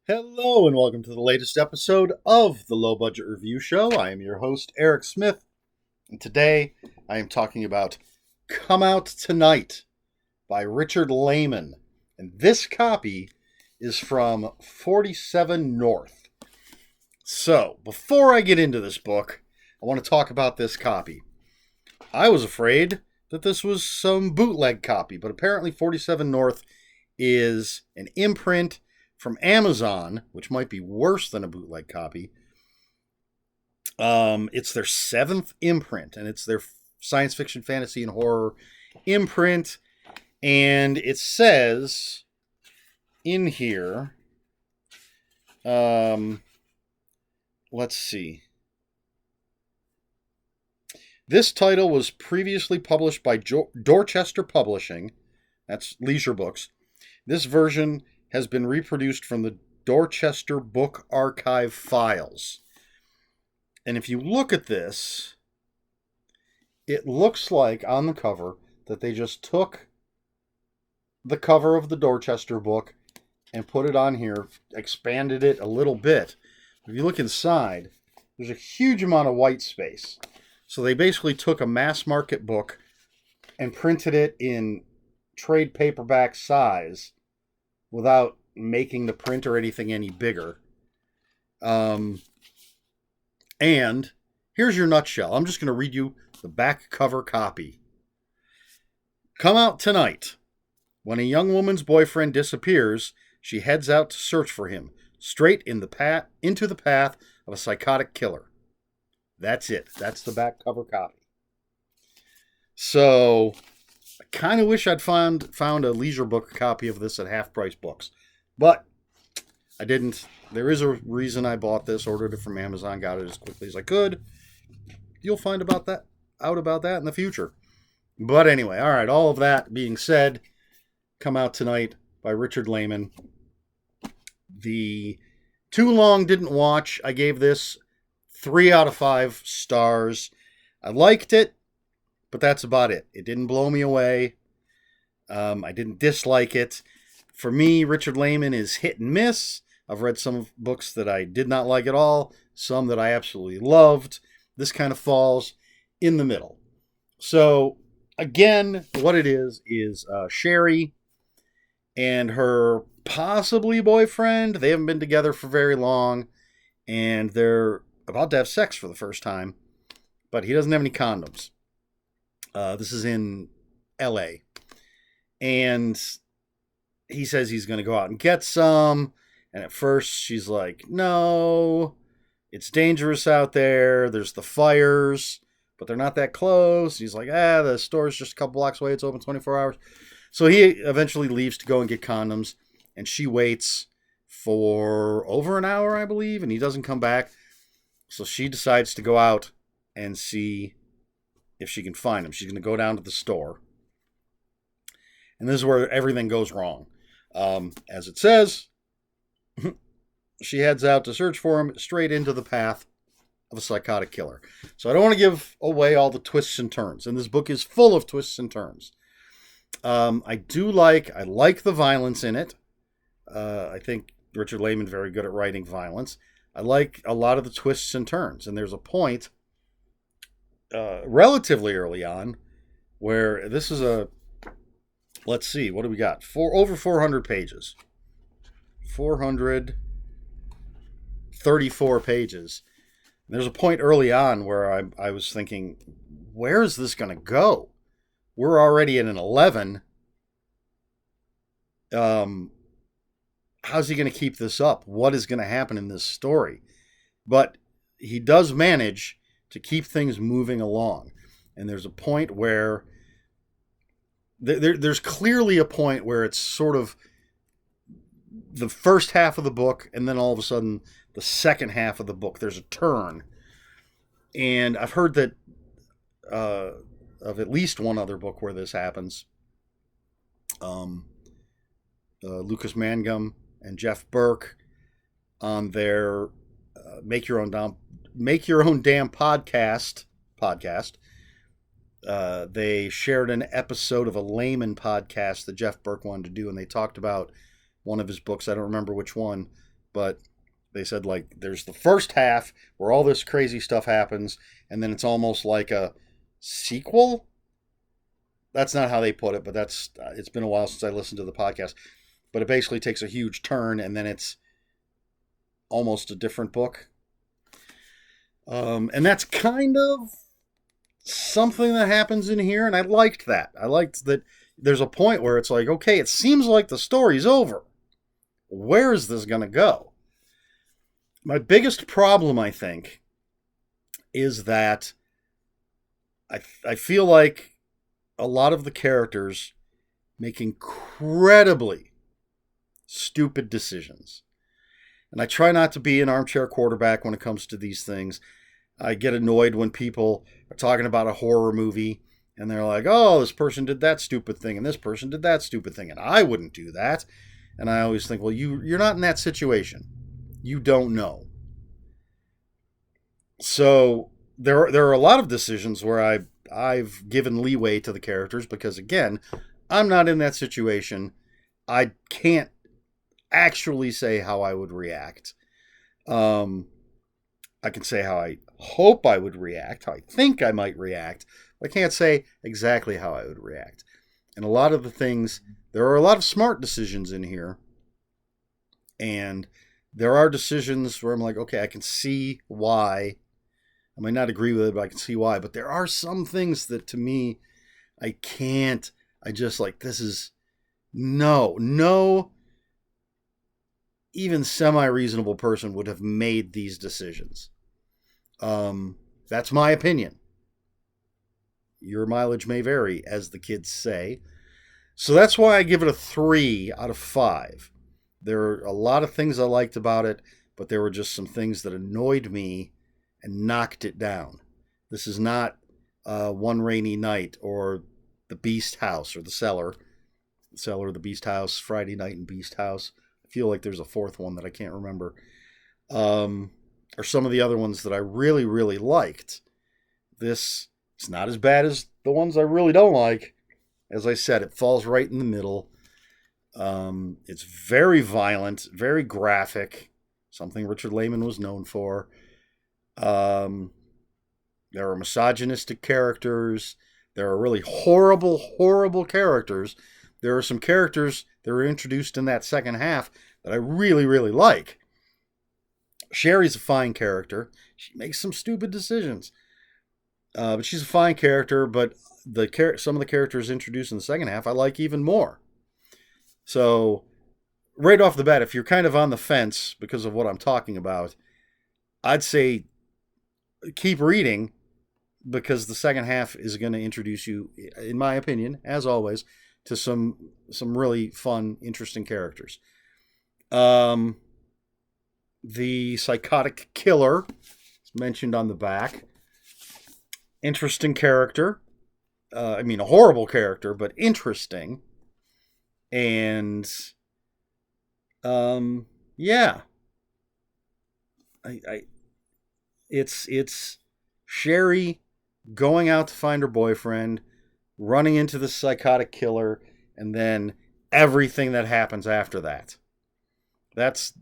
Hello and welcome to the latest episode of the Low Budget Review Show. I am your host, Eric Smith, and today I am talking about Come Out Tonight by Richard Laymon. And this copy is from 47 North. So, before I get into this book, I want to talk about this copy. I was afraid that this was some bootleg copy, but apparently 47 North is an imprint from Amazon, which might be worse than a bootleg copy. It's their 7th imprint, and it's their science fiction, fantasy, and horror imprint. And it says in here, let's see. This title was previously published by Dorchester Publishing. That's Leisure Books. This version has been reproduced from the Dorchester Book Archive files. And if you look at this, it looks like on the cover that they just took the cover of the Dorchester book and put it on here, expanded it a little bit. If you look inside, there's a huge amount of white space. So they basically took a mass market book and printed it in trade paperback size without making the print or anything any bigger. And here's your nutshell. I'm just going to read you the back cover copy. Come out tonight. When a young woman's boyfriend disappears, she heads out to search for him, straight into the path of a psychotic killer. That's it. That's the back cover copy. So I kind of wish I'd found a Leisure Book copy of this at Half Price Books, but I didn't. There is a reason I bought this, ordered it from Amazon, got it as quickly as I could. You'll find out about that in the future. But anyway, all right, all of that being said, Come Out Tonight by Richard Laymon. The Too Long Didn't Watch, I gave this 3 out of 5 stars. I liked it, but that's about it. It didn't blow me away. I didn't dislike it. For me, Richard Laymon is hit and miss. I've read some books that I did not like at all, some that I absolutely loved. This kind of falls in the middle. So, again, what it is Sherry and her possibly boyfriend. They haven't been together for very long, and they're about to have sex for the first time, but he doesn't have any condoms. This is in LA. And he says he's going to go out and get some. And at first she's like, no, it's dangerous out there. There's the fires, but they're not that close. He's like, the store's just a couple blocks away. It's open 24 hours. So he eventually leaves to go and get condoms. And she waits for over an hour, I believe. And he doesn't come back. So she decides to go out and see if she can find him. She's going to go down to the store. And this is where everything goes wrong. As it says, she heads out to search for him straight into the path of a psychotic killer. So I don't want to give away all the twists and turns. And this book is full of twists and turns. I like the violence in it. I think Richard Laymon very good at writing violence. I like a lot of the twists and turns. And there's a point relatively early on where this is let's see, what do we got? Over 400 pages. 434 pages. And there's a point early on where I was thinking, where is this going to go? We're already at an 11. How's he going to keep this up? What is going to happen in this story? But he does manage to keep things moving along. And there's a point where there's clearly a point where it's sort of the first half of the book, and then all of a sudden the second half of the book, there's a turn. And I've heard that of at least one other book where this happens. Lucas Mangum and Jeff Burke on their Make Your Own Damn podcast. They shared an episode of a Laymon podcast that Jeff Burke wanted to do, and they talked about one of his books. I don't remember which one, but they said, like, there's the first half where all this crazy stuff happens, and then it's almost like a sequel. That's not how they put it, but it's been a while since I listened to the podcast. But it basically takes a huge turn, and then it's almost a different book. And that's kind of something that happens in here, and I liked that. I liked that there's a point where it's like, okay, it seems like the story's over. Where is this going to go? My biggest problem, I think, is that I feel like a lot of the characters make incredibly stupid decisions. And I try not to be an armchair quarterback when it comes to these things. I get annoyed when people are talking about a horror movie and they're like, oh, this person did that stupid thing and this person did that stupid thing and I wouldn't do that. And I always think, well, you're not in that situation. You don't know. So there are a lot of decisions where I've given leeway to the characters because, again, I'm not in that situation. I can't actually say how I would react. I can say how I hope I would react, how I think I might react. I can't say exactly how I would react. And a lot of the things, there are a lot of smart decisions in here. And there are decisions where I'm like, okay, I can see why. I might not agree with it, but I can see why. But there are some things that to me, I can't. I just like, this is no, even semi-reasonable person would have made these decisions. That's my opinion. Your mileage may vary, as the kids say. So that's why I give it a 3 out of 5. There are a lot of things I liked about it, but there were just some things that annoyed me and knocked it down. This is not One Rainy Night or The Beast House or The Cellar. The Cellar, The Beast House, Friday Night and Beast House. I feel like there's a fourth one that I can't remember. Or some of the other ones that I really, really liked. It's not as bad as the ones I really don't like. As I said, it falls right in the middle. It's very violent, very graphic, something Richard Laymon was known for. There are misogynistic characters. There are really horrible, horrible characters. There are some characters that were introduced in that second half that I really, really like. Sherry's a fine character. She makes some stupid decisions. But she's a fine character, but some of the characters introduced in the second half I like even more. So, right off the bat, if you're kind of on the fence because of what I'm talking about, I'd say keep reading because the second half is going to introduce you, in my opinion, as always, to some really fun, interesting characters. The psychotic killer is mentioned on the back. Interesting character. A horrible character, but interesting. And, yeah. It's Sherry going out to find her boyfriend, running into the psychotic killer, and then everything that happens after that. That's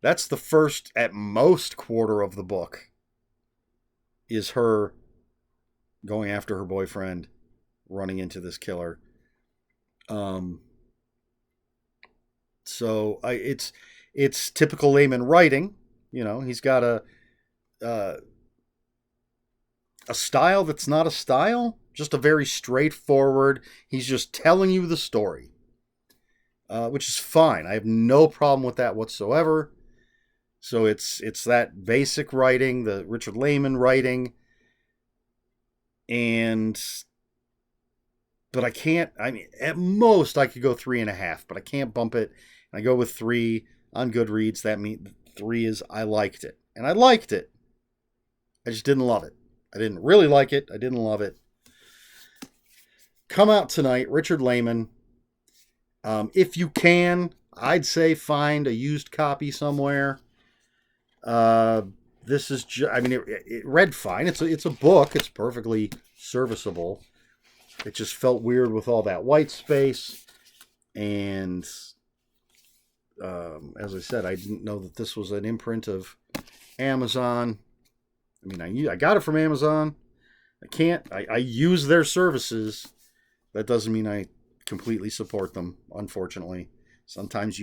the first, at most, quarter of the book is her going after her boyfriend, running into this killer. So it's typical Laymon writing. You know, he's got a style that's not a style, just a very straightforward. He's just telling you the story, which is fine. I have no problem with that whatsoever. So it's that basic writing, the Richard Laymon writing, but I can't. At most I could go 3.5, but I can't bump it. And I go with 3 on Goodreads. That means 3 is I liked it, and I liked it. I just didn't love it. I didn't really like it. I didn't love it. Come out tonight, Richard Laymon. If you can, I'd say find a used copy somewhere. This is it read fine. It's a book. It's perfectly serviceable. It just felt weird with all that white space, and As I said, I didn't know that this was an imprint of Amazon. I mean, I got it from Amazon. I use their services. That doesn't mean I completely support them, unfortunately. Sometimes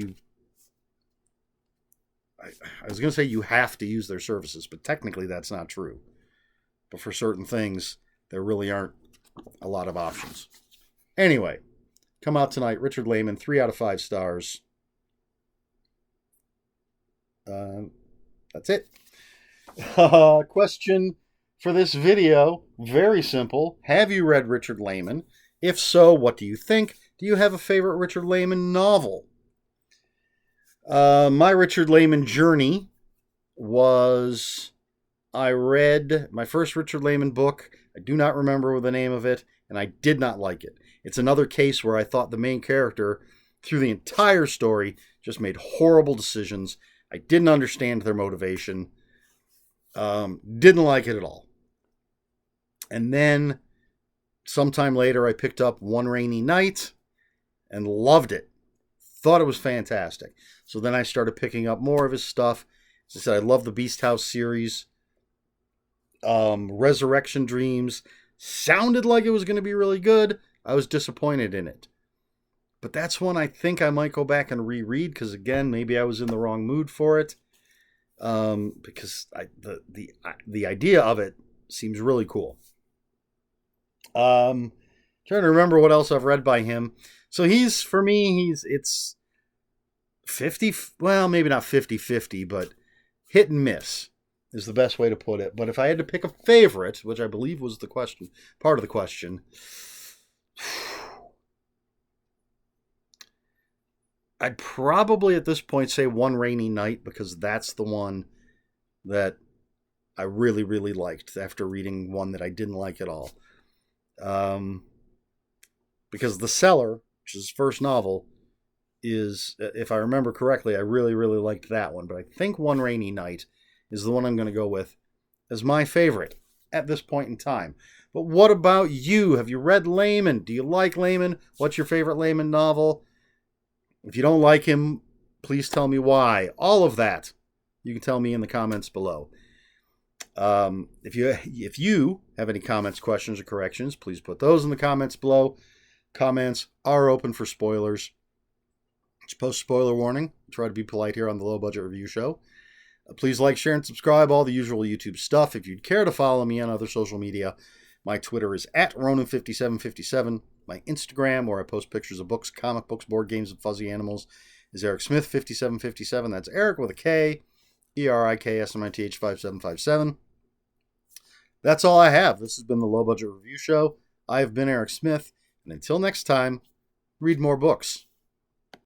I was going to say you have to use their services, but technically that's not true. But for certain things, there really aren't a lot of options. Anyway, come out tonight, Richard Laymon, 3 out of 5 stars. That's it. Question for this video, very simple. Have you read Richard Laymon? If so, what do you think? Do you have a favorite Richard Laymon novel? My Richard Laymon journey was, I read my first Richard Laymon book. I do not remember the name of it, and I did not like it. It's another case where I thought the main character, through the entire story, just made horrible decisions. I didn't understand their motivation. Didn't like it at all. And then, sometime later, I picked up One Rainy Night and loved it. Thought it was fantastic. So then I started picking up more of his stuff. As I said, I love the Beast House series. Resurrection Dreams sounded like it was going to be really good. I was disappointed in it. But that's one I think I might go back and reread, because again, maybe I was in the wrong mood for it. Because the idea of it seems really cool. Trying to remember what else I've read by him. So it's 50, well, maybe not 50-50, but hit and miss is the best way to put it. But if I had to pick a favorite, which I believe was the question, part of the question, I'd probably at this point say One Rainy Night, because that's the one that I really, really liked after reading one that I didn't like at all. Because The Cellar, which is his first novel, is, if I remember correctly, I really, really liked that one. But I think One Rainy Night is the one I'm going to go with as my favorite at this point in time. But what about you? Have you read Laymon? Do you like Laymon? What's your favorite Laymon novel? If you don't like him, please tell me why. All of that you can tell me in the comments below. If you have any comments, questions, or corrections, please put those in the comments below. Comments are open for spoilers. Just post spoiler warning. Try to be polite here on the Low Budget Review Show. Please like, share, and subscribe. All the usual YouTube stuff. If you'd care to follow me on other social media, my Twitter is @Ronan5757. My Instagram, where I post pictures of books, comic books, board games, and fuzzy animals, is Eric Smith 5757. That's Eric with a K, ERIKSMITH 5757. That's all I have. This has been the Low Budget Review Show. I have been Eric Smith, and until next time, read more books.